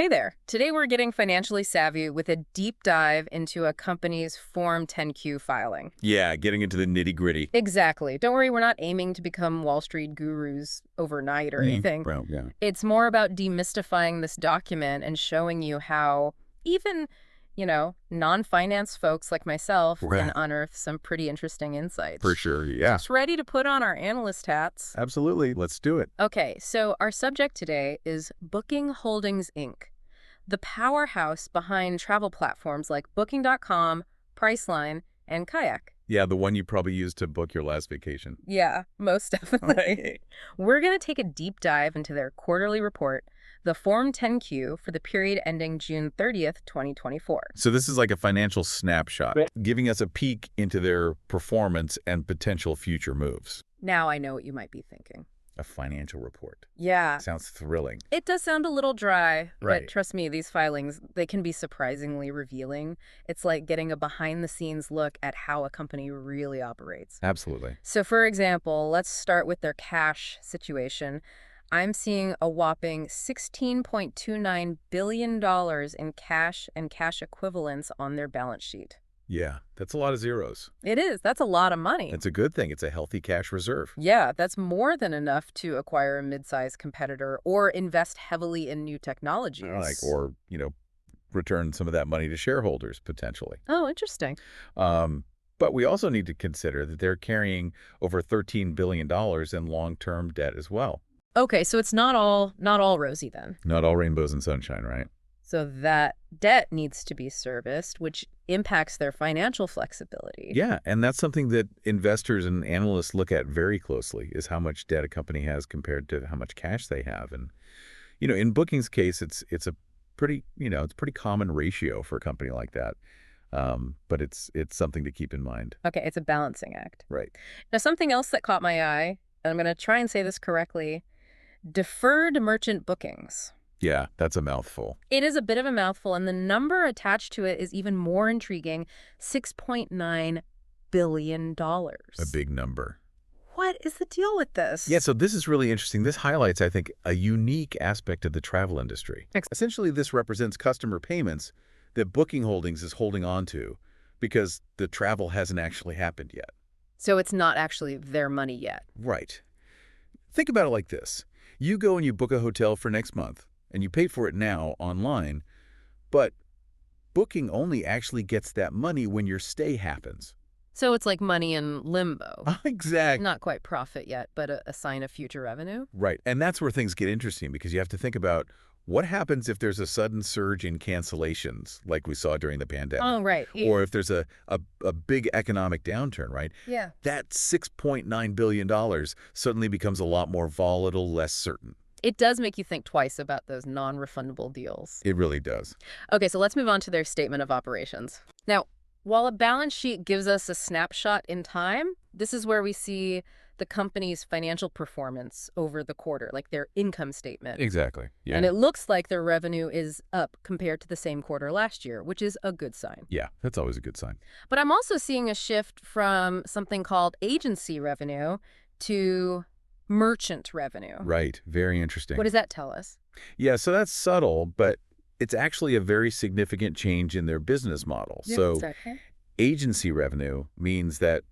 Hey there. Today we're getting financially savvy with a deep dive into a company's Form 10Q filing. Yeah, getting into the nitty-gritty. Exactly. Don't worry, we're not aiming to become Wall Street gurus overnight or anything. Well, yeah. It's more about demystifying this document and showing you how even, non-finance folks like myself can unearth some pretty interesting insights. For sure, yeah. Just ready to put on our analyst hats. Absolutely. Let's do it. Okay, so our subject today is Booking Holdings, Inc., the powerhouse behind travel platforms like Booking.com, Priceline, and Kayak. Yeah, the one you probably used to book your last vacation. Yeah, most definitely. We're going to take a deep dive into their quarterly report, the Form 10Q for the period ending June 30th, 2024. So this is like a financial snapshot, giving us a peek into their performance and potential future moves. Now I know what you might be thinking. A financial report. Yeah. Sounds thrilling. It does sound a little dry, Right. but trust me, these filings, they can be surprisingly revealing. It's like getting a behind-the-scenes look at how a company really operates. Absolutely. So for example, let's start with their cash situation. I'm seeing a whopping $16.29 billion in cash and cash equivalents on their balance sheet. Yeah, that's a lot of zeros. It is. That's a lot of money. It's a good thing. It's a healthy cash reserve. Yeah, that's more than enough to acquire a mid-sized competitor or invest heavily in new technologies. Or, return some of that money to shareholders, potentially. Oh, interesting. But we also need to consider that they're carrying over $13 billion in long-term debt as well. Okay, so it's not all rosy then. Not all rainbows and sunshine, right? So that debt needs to be serviced, which impacts their financial flexibility. Yeah, and that's something that investors and analysts look at very closely, is how much debt a company has compared to how much cash they have. And, in Booking's case, it's a pretty, it's a pretty common ratio for a company like that. But it's something to keep in mind. Okay, it's a balancing act. Right. Now, something else that caught my eye, and I'm going to try and say this correctly, deferred merchant bookings. Yeah, that's a mouthful. It is a bit of a mouthful, and the number attached to it is even more intriguing, $6.9 billion. A big number. What is the deal with this? Yeah, so this is really interesting. This highlights, I think, a unique aspect of the travel industry. Essentially, this represents customer payments that Booking Holdings is holding on to because the travel hasn't actually happened yet. So it's not actually their money yet. Right. Think about it like this. You go and you book a hotel for next month, and you pay for it now online, but Booking only actually gets that money when your stay happens. So it's like money in limbo. Exactly. Not quite profit yet, but a sign of future revenue. Right. And that's where things get interesting because you have to think about what happens if there's a sudden surge in cancellations like we saw during the pandemic. Oh, right. Or if there's a big economic downturn, right? Yeah. That $6.9 billion suddenly becomes a lot more volatile, less certain. It does make you think twice about those non-refundable deals. It really does. Okay, so let's move on to their statement of operations. Now, while a balance sheet gives us a snapshot in time, this is where we see the company's financial performance over the quarter, like their income statement. Exactly. Yeah. And it looks like their revenue is up compared to the same quarter last year, which is a good sign. Yeah, that's always a good sign. But I'm also seeing a shift from something called agency revenue to merchant revenue. Right. Very interesting. What does that tell us? Yeah, so that's subtle, but it's actually a very significant change in their business model. Agency revenue means that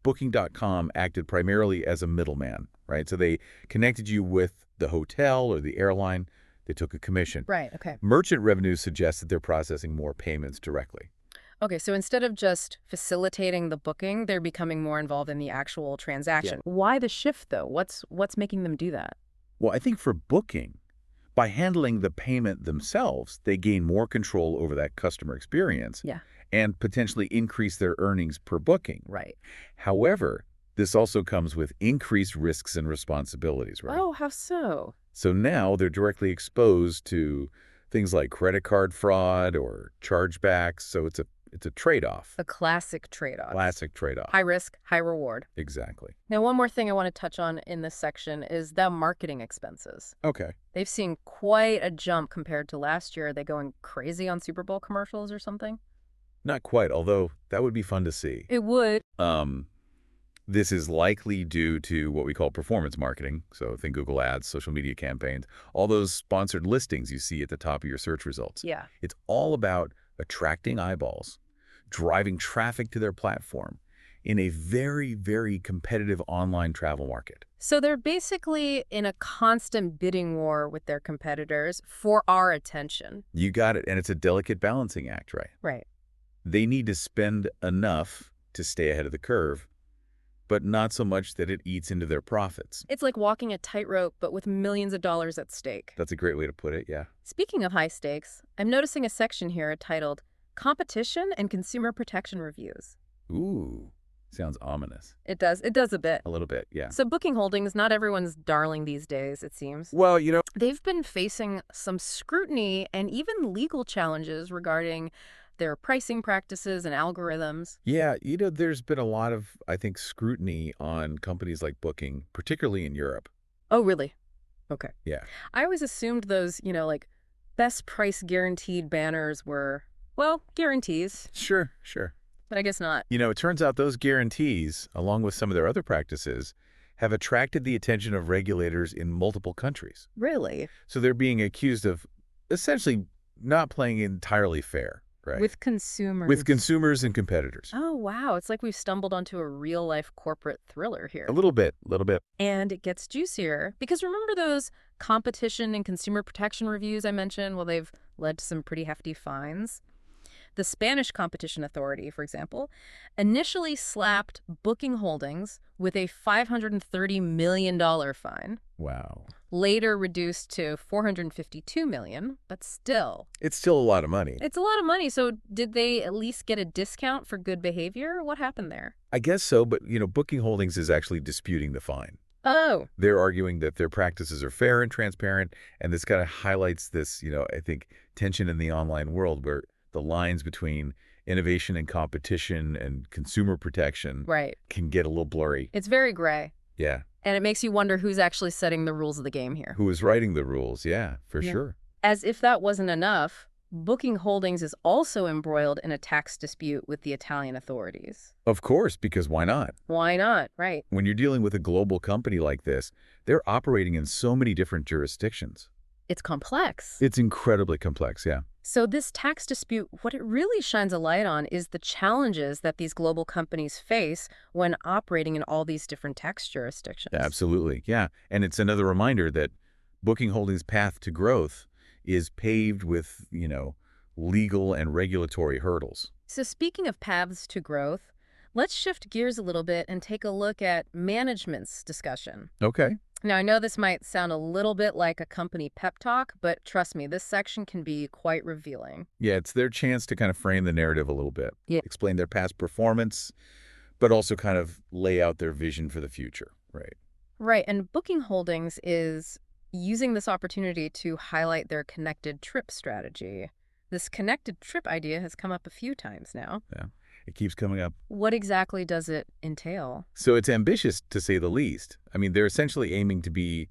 Booking.com acted primarily as a middleman, right? So they connected you with the hotel or the airline. They took a commission. Right, okay. Merchant revenue suggests that they're processing more payments directly. Okay, so instead of just facilitating the booking, they're becoming more involved in the actual transaction. Yeah. Why the shift, though? What's making them do that? Well, I think for Booking, by handling the payment themselves, they gain more control over that customer experience. Yeah. And potentially increase their earnings per booking. Right. However, this also comes with increased risks and responsibilities, right? Oh, how so? So now they're directly exposed to things like credit card fraud or chargebacks. So it's a trade-off. A classic trade-off. Classic trade-off. High risk, high reward. Exactly. Now, one more thing I want to touch on in this section is the marketing expenses. Okay. They've seen quite a jump compared to last year. Are they going crazy on Super Bowl commercials or something? Not quite, although that would be fun to see. It would. This is likely due to what we call performance marketing. So think Google Ads, social media campaigns, all those sponsored listings you see at the top of your search results. Yeah. It's all about attracting eyeballs, driving traffic to their platform in a very, very competitive online travel market. So they're basically in a constant bidding war with their competitors for our attention. You got it. And it's a delicate balancing act, right? Right. They need to spend enough to stay ahead of the curve, but not so much that it eats into their profits. It's like walking a tightrope, but with millions of dollars at stake. That's a great way to put it, yeah. Speaking of high stakes, I'm noticing a section here titled Competition and Consumer Protection Reviews. Ooh, sounds ominous. It does a bit. A little bit, yeah. So Booking Holdings, not everyone's darling these days, it seems. Well, They've been facing some scrutiny and even legal challenges regarding their pricing practices and algorithms. yeah, there's been a lot of, I think, scrutiny on companies like Booking, particularly in Europe. Oh, really? Okay. Yeah. I always assumed those, like best price guaranteed banners were, well, guarantees, Sure, sure. but I guess not. It turns out those guarantees, along with some of their other practices, have attracted the attention of regulators in multiple countries. Really? So they're being accused of essentially not playing entirely fair, right? With consumers. With consumers and competitors. Oh, wow. It's like we've stumbled onto a real-life corporate thriller here. A little bit, little bit. And it gets juicier because remember those competition and consumer protection reviews I mentioned? Well, they've led to some pretty hefty fines. The Spanish Competition Authority, for example, initially slapped Booking Holdings with a $530 million fine, Wow. later reduced to $452 million, but still. It's still a lot of money. It's a lot of money, so did they at least get a discount for good behavior? What happened there? I guess so, but, Booking Holdings is actually disputing the fine. Oh. They're arguing that their practices are fair and transparent, and this kind of highlights this, I think, tension in the online world where the lines between innovation and competition and consumer protection can get a little blurry. It's very gray. Yeah. And it makes you wonder who's actually setting the rules of the game here. Who is writing the rules? Yeah, for sure. As if that wasn't enough, Booking Holdings is also embroiled in a tax dispute with the Italian authorities. Of course, because why not? Why not? Right. When you're dealing with a global company like this, they're operating in so many different jurisdictions. It's complex. It's incredibly complex, yeah. So this tax dispute, what it really shines a light on is the challenges that these global companies face when operating in all these different tax jurisdictions. Absolutely, yeah. And it's another reminder that Booking Holdings' path to growth is paved with, legal and regulatory hurdles. So speaking of paths to growth, let's shift gears a little bit and take a look at management's discussion. Okay. Now, I know this might sound a little bit like a company pep talk, but trust me, this section can be quite revealing. Yeah, it's their chance to kind of frame the narrative a little bit. Yeah. Explain their past performance, but also kind of lay out their vision for the future, right? Right, and Booking Holdings is using this opportunity to highlight their connected trip strategy. This connected trip idea has come up a few times now. Yeah, it keeps coming up. What exactly does it entail? So it's ambitious, to say the least. I mean, they're essentially aiming to be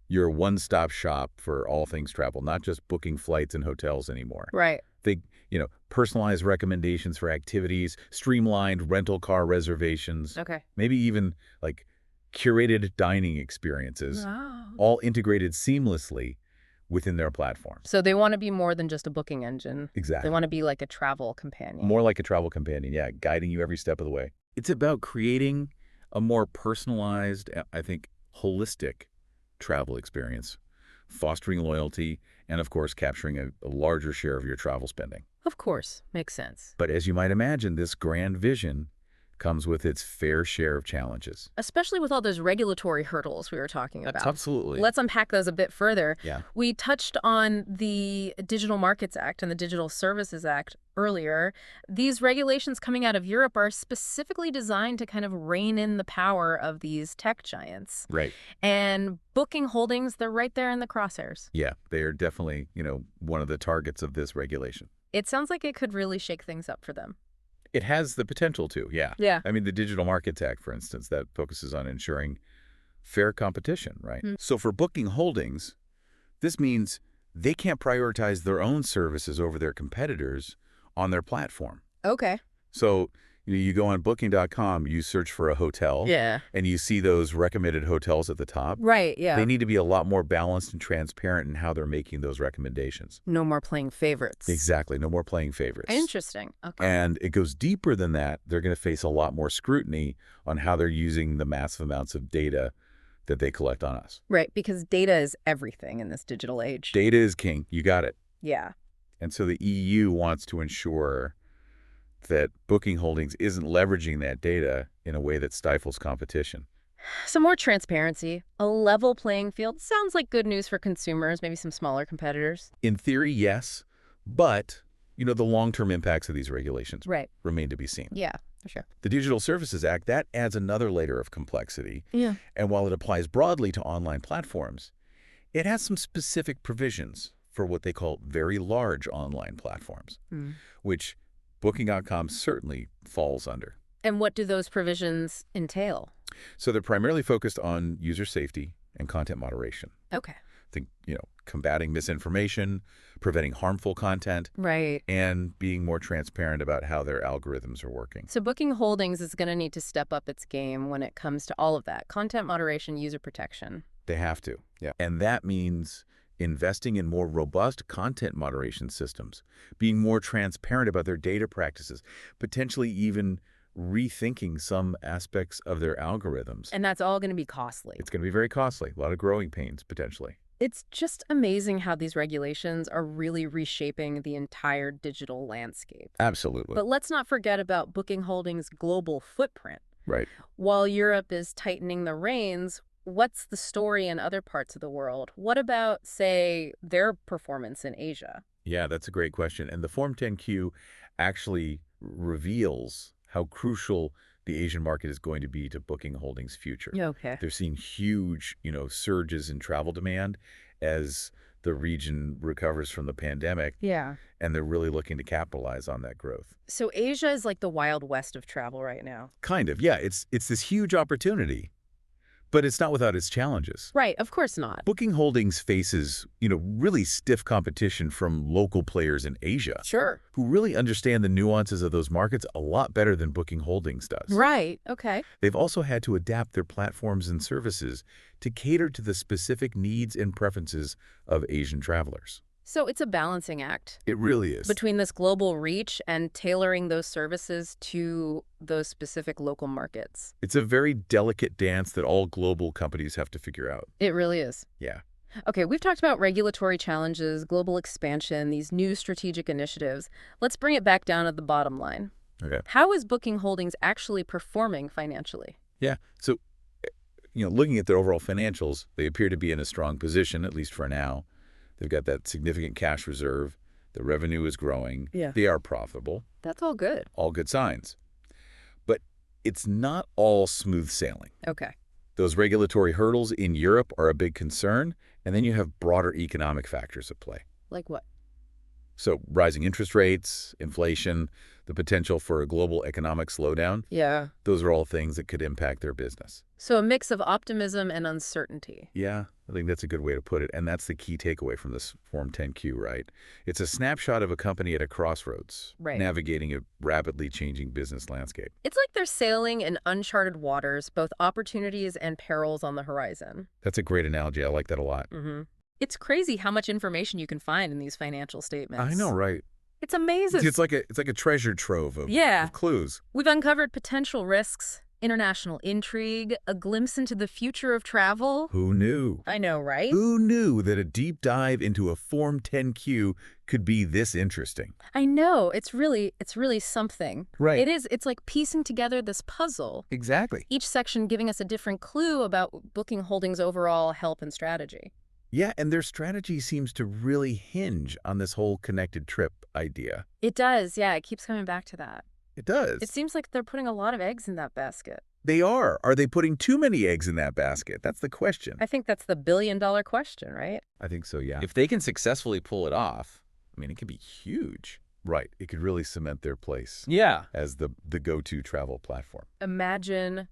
your one-stop shop for all things travel, not just booking flights and hotels anymore. Right. They, personalized recommendations for activities, streamlined rental car reservations. Okay. Maybe even, like, curated dining experiences, Wow. all integrated seamlessly within their platform. So they want to be more than just a booking engine. Exactly. They want to be like a travel companion. More like a travel companion, yeah, guiding you every step of the way. It's about creating a more personalized, I think, holistic travel experience, fostering loyalty, and, of course, capturing a larger share of your travel spending. Of course. Makes sense. But as you might imagine, this grand vision comes with its fair share of challenges. Especially with all those regulatory hurdles we were talking about. Absolutely. Let's unpack those a bit further. Yeah. We touched on the Digital Markets Act and the Digital Services Act earlier. These regulations coming out of Europe are specifically designed to kind of rein in the power of these tech giants. Right. And Booking Holdings, they're right there in the crosshairs. Yeah, they are definitely, one of the targets of this regulation. It sounds like it could really shake things up for them. It has the potential to, yeah. Yeah. I mean, the Digital Markets Act, for instance, that focuses on ensuring fair competition, right? So for Booking Holdings, this means they can't prioritize their own services over their competitors on their platform. Okay. So, You go on Booking.com, you search for a hotel, Yeah. and you see those recommended hotels at the top. Right, yeah. They need to be a lot more balanced and transparent in how they're making those recommendations. No more playing favorites. Exactly. No more playing favorites. Interesting. Okay. And it goes deeper than that. They're going to face a lot more scrutiny on how they're using the massive amounts of data that they collect on us. Right, because data is everything in this digital age. Data is king. You got it. Yeah. And so the EU wants to ensure that Booking Holdings isn't leveraging that data in a way that stifles competition. Some more transparency, a level playing field sounds like good news for consumers, maybe some smaller competitors. In theory, yes, but the long-term impacts of these regulations remain to be seen. Yeah, for sure. The Digital Services Act, that adds another layer of complexity. Yeah. And while it applies broadly to online platforms, it has some specific provisions for what they call very large online platforms, which Booking.com certainly falls under. And what do those provisions entail? So they're primarily focused on user safety and content moderation. Okay. Think, combating misinformation, preventing harmful content, Right. and being more transparent about how their algorithms are working. So Booking Holdings is going to need to step up its game when it comes to all of that. Content moderation, user protection. They have to. Yeah. And that means investing in more robust content moderation systems, being more transparent about their data practices, potentially even rethinking some aspects of their algorithms. And that's all going to be costly. It's going to be very costly, a lot of growing pains, potentially. It's just amazing how these regulations are really reshaping the entire digital landscape. Absolutely. But let's not forget about Booking Holdings' global footprint. Right. While Europe is tightening the reins, what's the story in other parts of the world? What about, say, their performance in Asia? Yeah, that's a great question. And the Form 10Q actually reveals how crucial the Asian market is going to be to Booking Holdings' future. Okay. They're seeing huge, surges in travel demand as the region recovers from the pandemic. Yeah. And they're really looking to capitalize on that growth. So Asia is like the Wild West of travel right now. Kind of, yeah. It's this huge opportunity, but it's not without its challenges. Right, of course not. Booking Holdings faces, really stiff competition from local players in Asia. Sure. Who really understand the nuances of those markets a lot better than Booking Holdings does. Right, okay. They've also had to adapt their platforms and services to cater to the specific needs and preferences of Asian travelers. So it's a balancing act. It really is. Between this global reach and tailoring those services to those specific local markets. It's a very delicate dance that all global companies have to figure out. It really is. Yeah. Okay, we've talked about regulatory challenges, global expansion, these new strategic initiatives. Let's bring it back down to the bottom line. Okay. How is Booking Holdings actually performing financially? Yeah. So, looking at their overall financials, they appear to be in a strong position, at least for now. They've got that significant cash reserve. The revenue is growing. Yeah. They are profitable. That's all good. All good signs. But it's not all smooth sailing. Okay. Those regulatory hurdles in Europe are a big concern, and then you have broader economic factors at play. Like what? So rising interest rates, inflation, the potential for a global economic slowdown. Yeah. Those are all things that could impact their business. So a mix of optimism and uncertainty. Yeah, I think that's a good way to put it. And that's the key takeaway from this Form 10Q, right? It's a snapshot of a company at a crossroads, navigating a rapidly changing business landscape. It's like they're sailing in uncharted waters, both opportunities and perils on the horizon. That's a great analogy. I like that a lot. Mm-hmm. It's crazy how much information you can find in these financial statements. I know, right? It's amazing. It's like a treasure trove of clues. We've uncovered potential risks, international intrigue, a glimpse into the future of travel. Who knew? I know, right? Who knew that a deep dive into a Form 10Q could be this interesting? I know. It's really something. Right. It is. It's like piecing together this puzzle. Exactly. Each section giving us a different clue about Booking Holdings' overall help and strategy. Yeah, and their strategy seems to really hinge on this whole connected trip idea. It does, yeah. It keeps coming back to that. It does. It seems like they're putting a lot of eggs in that basket. They are. Are they putting too many eggs in that basket? That's the question. I think that's the billion-dollar question, right? I think so, yeah. If they can successfully pull it off, it could be huge. Right. It could really cement their place. Yeah. As the go-to travel platform. Imagine,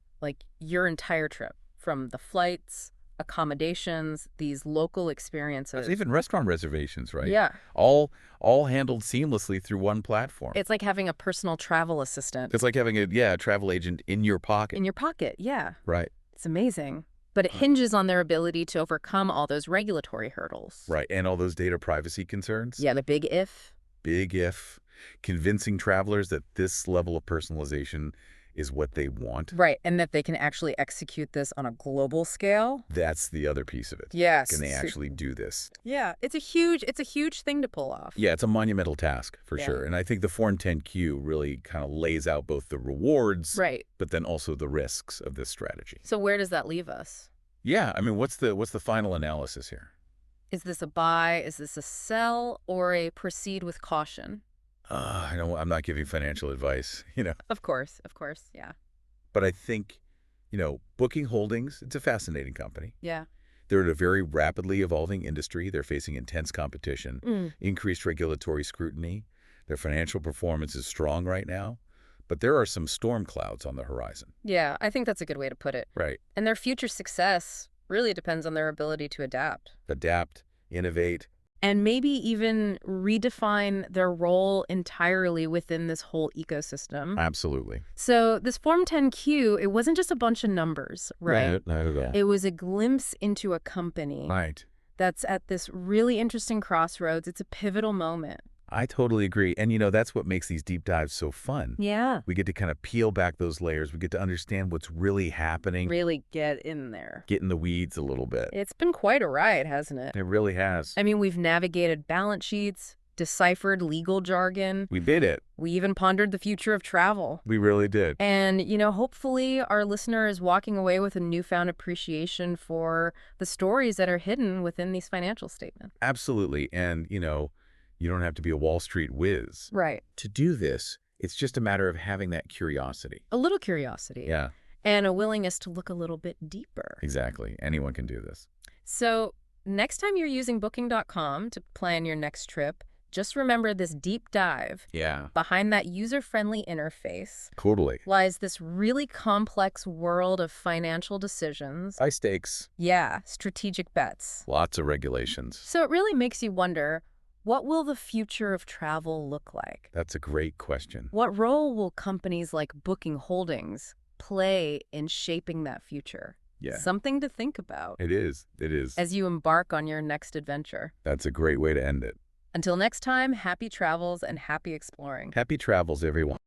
your entire trip, from the flights, accommodations, these local experiences. There's even restaurant reservations, right? Yeah. All handled seamlessly through one platform. It's like having a personal travel assistant. It's like having a travel agent in your pocket. In your pocket, yeah. Right. It's amazing. But it hinges on their ability to overcome all those regulatory hurdles. Right. And all those data privacy concerns. Yeah, the big if. Big if. Convincing travelers that this level of personalization is what they want. Right, and that they can actually execute this on a global scale. That's the other piece of it. Yes. Can they actually do this? Yeah, it's a huge thing to pull off. Yeah, it's a monumental task for sure. And I think the Form 10Q really kind of lays out both the rewards, right, but then also the risks of this strategy. So where does that leave us? Yeah, I mean, what's the final analysis here? Is this a buy, is this a sell, or a proceed with caution? I know I'm not giving financial advice, Of course, yeah. But I think, Booking Holdings, it's a fascinating company. Yeah. They're in a very rapidly evolving industry. They're facing intense competition, increased regulatory scrutiny. Their financial performance is strong right now. But there are some storm clouds on the horizon. Yeah, I think that's a good way to put it. Right. And their future success really depends on their ability to adapt. Adapt, innovate. And maybe even redefine their role entirely within this whole ecosystem. Absolutely. So this Form 10Q, it wasn't just a bunch of numbers, right? Not at all. It was a glimpse into a company Right. that's at this really interesting crossroads. It's a pivotal moment. I totally agree. And, that's what makes these deep dives so fun. Yeah. We get to kind of peel back those layers. We get to understand what's really happening. Really get in there. Get in the weeds a little bit. It's been quite a ride, hasn't it? It really has. I mean, we've navigated balance sheets, deciphered legal jargon. We did it. We even pondered the future of travel. We really did. And, hopefully our listener is walking away with a newfound appreciation for the stories that are hidden within these financial statements. Absolutely. And, you don't have to be a Wall Street whiz. Right. To do this, it's just a matter of having that curiosity. A little curiosity. Yeah. And a willingness to look a little bit deeper. Exactly. Anyone can do this. So next time you're using Booking.com to plan your next trip, just remember this deep dive. Yeah. Behind that user-friendly interface Totally. lies this really complex world of financial decisions. High stakes. Yeah, strategic bets. Lots of regulations. So it really makes you wonder, what will the future of travel look like? That's a great question. What role will companies like Booking Holdings play in shaping that future? Yeah. Something to think about. It is. It is. As you embark on your next adventure. That's a great way to end it. Until next time, happy travels and happy exploring. Happy travels, everyone.